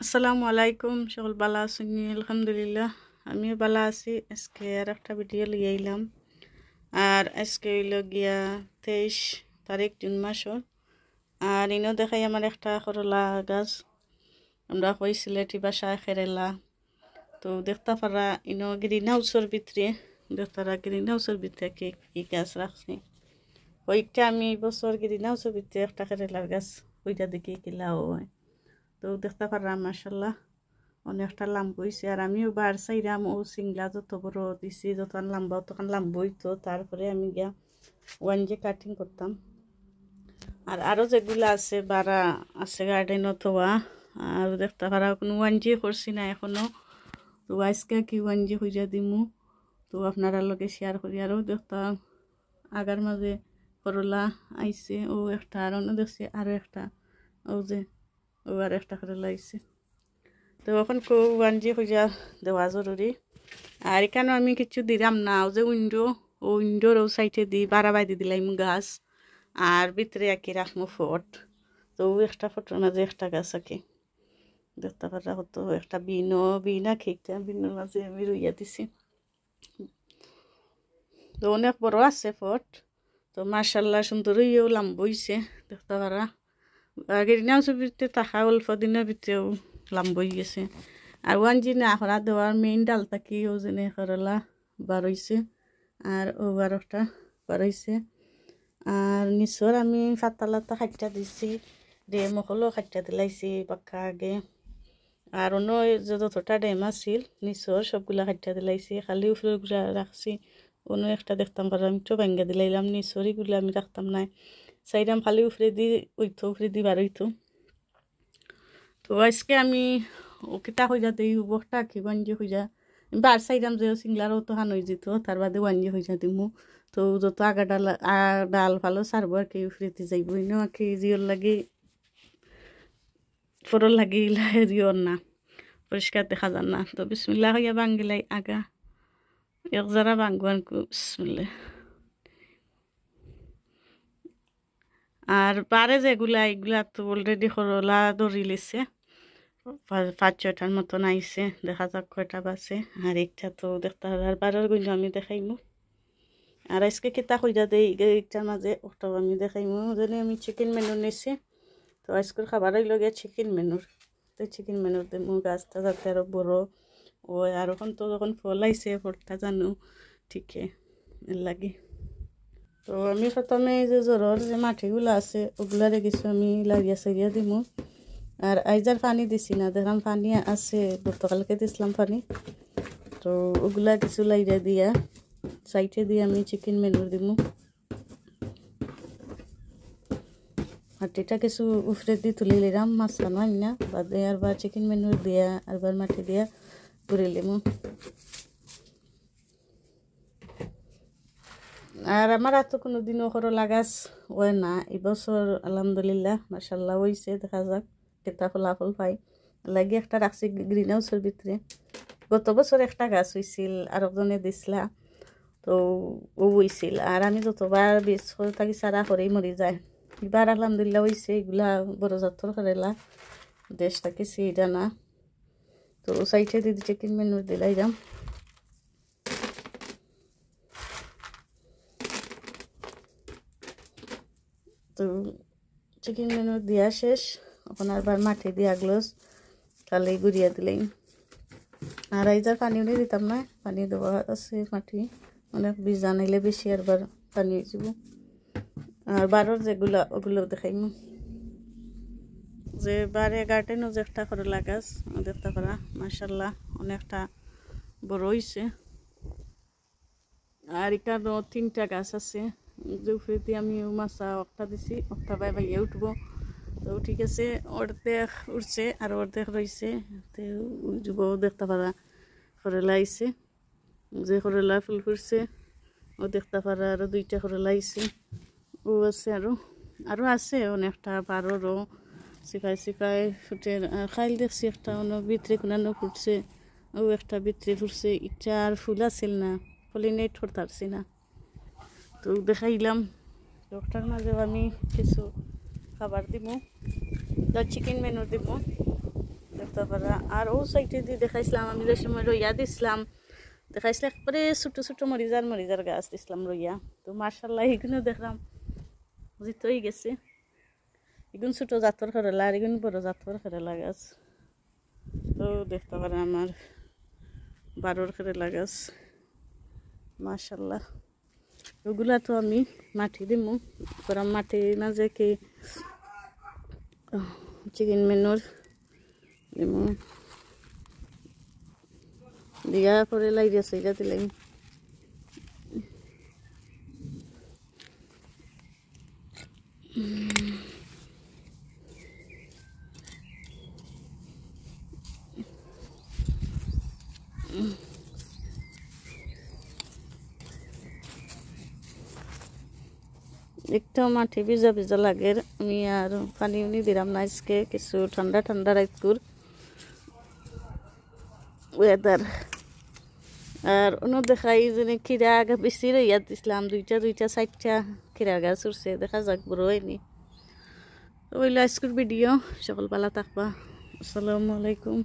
আসসালামু আলাইকুম, সকল বালা আছেন? আলহামদুলিল্লাহ, আমিও বালা আছি। আজকে আর একটা ভিডিও লিয়ে আইলাম। আর আজকে হইল গিয়া 23 তারিখ জুন মাসর। আর ইনো দেখাই আমার একটা করলা গাছ, আমরা কই সিলেটি বাসায় খেরেলা। তো দেখতে পারা ইনো গ্রিন হাউসের ভিতরে, দেখতারা গ্রিন হাউসের ভিতরে কি গাছ রাখছি। ওইটা আমি এই বছর গ্রিন হাউসের ভিতরে একটা খেরেলার গাছ ওইটা দেখি কিলাও হয়। তো দেখতে পারা মাশাল্লাহ অনেকটা লাম্বা হয়েছে। আর আমিও বার চাইরাম ও সিংলা যত বড় দিছি, যতক্ষণ লাম্বা তখন লাম্বা হইতো। তারপরে আমি গিয়া ওয়ানজে কাটিং করতাম। আর আরও যেগুলো আছে বারা আছে গার্ডেনত হওয়া, আর দেখতে পারা কোনো ওয়ানজি করছি না এখনও। তো আজকে কি ওয়ানজি হইয়া দিমু, তো আপনারা লগে শেয়ার করি। আরও দেখতাম আগার মাঝে করলা আইছে, ও একটা আর অন্য দেখছি আরও একটা, ও যে ও আর একটা করলা আইছে। তো এখন কেউ ওয়ানজি খুঁজা দেওয়া জরুরি। আর এখানে আমি কিছু দিলাম না, ও যে উইন্ডোর ও সাইডে দি বাড়া বাইদি দিলাম গাছ, আর ভিতরে আঁকি রাখবো ফট। তো একটা ফটোর মাঝে একটা গাছ আঁকি দেখতে পারা হতো, একটা বিন আঁকিটা বিনের মাঝে আমি রুইয়া দিছি। তো অনেক বড় আছে ফট। তো মার্শাল্লাহ সুন্দর হইয়াও লাম্ব হইছে দেখতে পারা। আগের দিনেও ছবিতে থাকা অল্প দিনের ভিতরেও লাম্ব হয়ে গেছে। আর ওয়ানজি না করা দেওয়ার মেইন ডাল থাকি ও যেনে করলা বার হইছে, আর ও বারোটা বার হইছে। আর নিচর আমি ফাতালাতা খাইটা দিছি, ডেম হলো খাইটা দিলাইছি পাক্কা আগে। আর অন্য যতটা ডেম আছিল নিচর সবগুলা খাইটা দিলাইছি, খালি উপরে গুলা রাখছি। অন্য একটা দেখতাম পারা আমি তো ভাঙ্গা দিলাইলাম, নিচরিগুলো আমি রাখতাম না, চাইলাম খালি উপরে দি উপরে দি বার হইতো। তো আজকে আমি ওকিতা হইয়া দিই বকটা কি ওয়ানজি হইয়া বার চাইলাম যে সিংলারও তো হান হয়ে যেত, তার বাদে ওয়ানজি হইয়া দিমু। তো যত আগা ডাল ভালো সারবো আর কি উফরেতে যাইব ইনো আর কি জিওর লাগি ফরল লাগি জিওর না পরিষ্কার দেখা যান না। তো বিসমিল্লাহ হইয়া বাঙ্গিলাই আগা এক যারা বাঙ্গুয়ান বিসমিল্লাহ। আর পারে যেগুলা এগুলা তো অলরেডি করলা ধরি লিছে, 5-6টার মতন আইছে, দেখা যাক কয়টা বাজে। আর একটা তো দেখতে আর বারের গুণ আমি দেখাইমু। আর আজকে কিতা কইরা দেই এইটার মাঝে ওটা আমি দেখাইমু। যেন আমি চিকেন মেনু নিছি, তো আজকের খাবার হইল গিয়া চিকেন মেনুর। তো চিকেন মেনুর দেবো গাছটা যাতে আরও বড় ও। আর এখন তো যখন ফল আইছে ফলটা জানো ঠিকই এর লাগে। তো আমি প্রথমে যে জ্বরের যে মাটিগুলো আছে ওগুলা রেখেছি আমি লাড়িয়া সারিয়া দিমু। আর আইজার পানি দিছি না, দেখলাম পানি আছে, গতকালকে দিছিলাম পানি। তো ওগুলা কিছু লাইরা দিয়া সাইডে দিয়ে আমি চিকেন মেনুর দিমু। মাটিটা কিছু উফরে দিয়ে তুলে নিলাম, মাছখানো আনি না বাদে আর বার চিকেন মেনুর দিয়া আর বার মাটি দিয়া ঘুরে লিমু। আর আমার এত কোনো দিনও করলা গাছ হয় না, এবছর আলহামদুলিল্লাহ মাশাল্লাহ হয়েছে। দেখা যাক কেতা ফলাফল পাই। লাগে একটা রাখছি গ্রিন হাউসের ভিতরে। গত বছর একটা গাছ হয়েছিল আর একজনে দিছিলা, তো ও হয়েছিল। আর আমি যতবার বীজ থাকি সারা করেই মরি যায়। এবার আলহামদুলিল্লাহ হয়েছে, এগুলা বড় জাতর করেলা দেশটাকে সেইটা না। তো সাইডে দিদি চিকেন মেনু দিলাইলাম। তো চিকেন মেনু দিয়া শেষ, এখন আবার মাটি দিয়া গ্লোস তাহলেই গুড়িয়া দিলেই। আর এইজার পানি উনি দিতাম না, পানি দেওয়া আছে মাটি অনেক বীজ আনাইলে বেশি আরবার পানি হয়ে যাব। আর বারোর যেগুলো ওগুলো দেখাইম যে বারে গার্ডেনও যে একটা করে লাগাস দেখতে পারা মাশাল্লাহ অনেকটা বড় হয়েছে। আর এখানেও 3টা গাছ আছে, যে উপরে আমি মাছা একটা দিছি, একটা বাইয়ে উঠবো। তো ঠিক আছে, অর্ধেক উঠছে আর অর্ধেক রয়েছে। তো উঠবো দেখতে পারা করলা আইছে, যে করলা ফুল ফুটছে ও দেখতে পারা আরও 2টা করলা আইছে। ও আছে আরও আছে অনেকটা বারোরও সিপাই ফুটে খাইল দেখছি একটা অন্য ভিতরে কোনানো ফুটছে, ও একটা ভিতরে ফুটছে। ইটা আর ফুল আছিল না, পলিনেট করতে পারছি না, তো দেখাইলাম। ডক্টর মাঝেও আমি কিছু খাবার দিব, চিকেন মেনু দিব। দেখতে পারা। আর ও সাইডে দিয়ে দেখাইছিলাম আমি যে সময় রইয়া দিছিলাম, দেখাইছিল একবারে ছোটো ছোটো মরিজার গাছ দিছিলাম রইয়া। তো মার্শাল্লাহ এগুলো দেখলাম জিতই গেছে। এগুলো ছোটো জাতর খেরেলা আর এগুলো বড় জাতর খেরেলা গাছ। তো দেখতে পারেন আমার 12 খেরেলা গাছ মার্শাল্লাহ। ওগুলা তো আমি মাটি দিমু, গরম মাটির মাঝে কি চিকেন মেনুর দিমু, দিয়া পরে লাইয়া সাইডা দিলাম। একটু মাটি ভিজা ভিজা লাগে, আমি আর পানি উনি দিলাম না আজকে, কিছু ঠান্ডা ঠান্ডা রাইতকুর ওয়েদার। আর অন্য দেখাই যে খিরা বেশি রইয়া দিছিলাম, দুইটা 4টা খিরার গাছ উঠছে, দেখা যাক বড় হয়নি। ওইলো আজকের ভিডিও, সকল ভালো থাকবা, আসসালামু আলাইকুম।